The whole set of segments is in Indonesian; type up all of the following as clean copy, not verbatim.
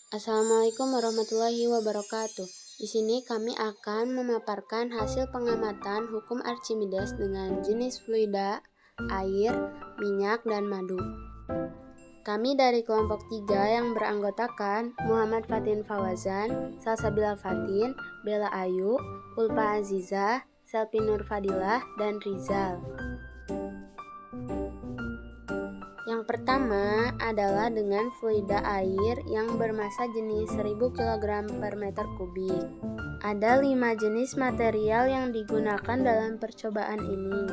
Assalamualaikum warahmatullahi wabarakatuh. Di sini kami akan memaparkan hasil pengamatan hukum Archimedes dengan jenis fluida, air, minyak, dan madu. Kami dari kelompok 3 yang beranggotakan Muhammad Fatin Fawazan, Salsabila Fatin, Bella Ayu, Ulfa Aziza, Selvi Nur Fadilah, dan Rizal. Yang pertama adalah dengan fluida air yang bermassa jenis 1000 kg per meter kubik. Ada 5 jenis material yang digunakan dalam percobaan ini.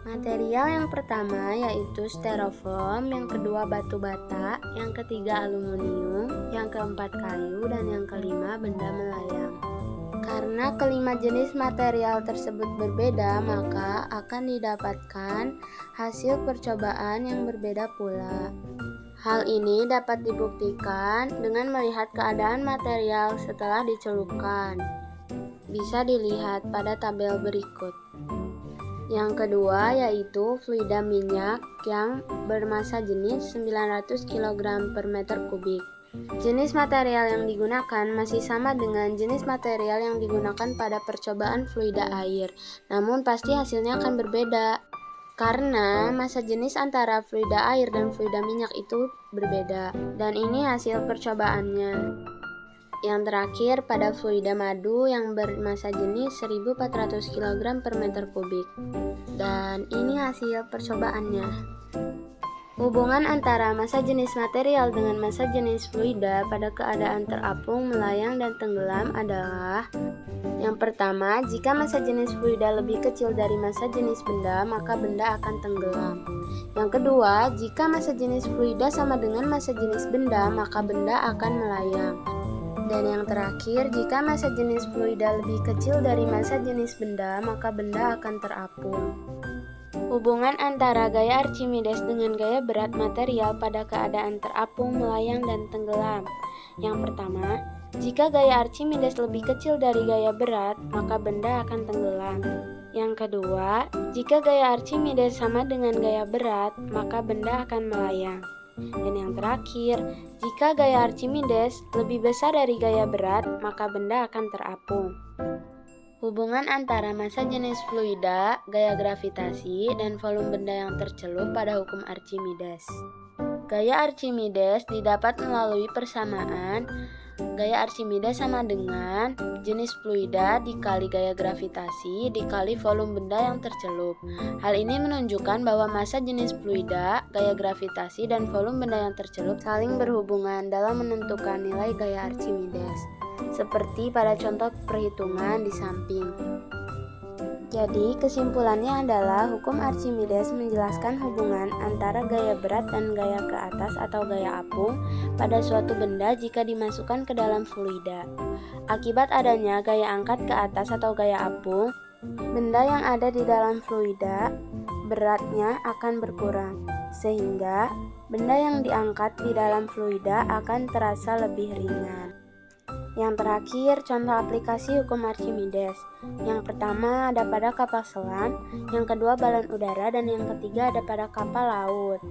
Material yang pertama yaitu styrofoam, yang kedua batu bata, yang ketiga aluminium, yang keempat kayu, dan yang kelima benda melayang. Karena kelima jenis material tersebut berbeda, maka akan didapatkan hasil percobaan yang berbeda pula. Hal ini dapat dibuktikan dengan melihat keadaan material setelah dicelupkan. Bisa dilihat pada tabel berikut. Yang kedua yaitu fluida minyak yang bermassa jenis 900 kg per meter kubik. Jenis material yang digunakan masih sama dengan jenis material yang digunakan pada percobaan fluida air, namun pasti hasilnya akan berbeda karena massa jenis antara fluida air dan fluida minyak itu berbeda, dan ini hasil percobaannya. Yang terakhir pada fluida madu yang bermassa jenis 1400 kg per meter kubik, dan ini hasil percobaannya. Hubungan antara massa jenis material dengan massa jenis fluida pada keadaan terapung, melayang, dan tenggelam adalah: yang pertama, jika massa jenis fluida lebih kecil dari massa jenis benda, maka benda akan tenggelam. Yang kedua, jika massa jenis fluida sama dengan massa jenis benda, maka benda akan melayang. Dan yang terakhir, jika massa jenis fluida lebih kecil dari massa jenis benda, maka benda akan terapung. Hubungan antara gaya Archimedes dengan gaya berat material pada keadaan terapung, melayang, dan tenggelam. Yang pertama, jika gaya Archimedes lebih kecil dari gaya berat, maka benda akan tenggelam. Yang kedua, jika gaya Archimedes sama dengan gaya berat, maka benda akan melayang. Dan yang terakhir, jika gaya Archimedes lebih besar dari gaya berat, maka benda akan terapung. Hubungan antara massa jenis fluida, gaya gravitasi, dan volume benda yang tercelup pada hukum Archimedes. Gaya Archimedes didapat melalui persamaan gaya Archimedes sama dengan jenis fluida dikali gaya gravitasi dikali volume benda yang tercelup. Hal ini menunjukkan bahwa massa jenis fluida, gaya gravitasi, dan volume benda yang tercelup saling berhubungan dalam menentukan nilai gaya Archimedes, seperti pada contoh perhitungan di samping. Jadi, kesimpulannya adalah hukum Archimedes menjelaskan hubungan antara gaya berat dan gaya ke atas atau gaya apung pada suatu benda jika dimasukkan ke dalam fluida. Akibat adanya gaya angkat ke atas atau gaya apung, benda yang ada di dalam fluida beratnya akan berkurang, sehingga benda yang diangkat di dalam fluida akan terasa lebih ringan. Yang terakhir, contoh aplikasi hukum Archimedes. Yang pertama ada pada kapal selam, yang kedua balon udara, dan yang ketiga ada pada kapal laut.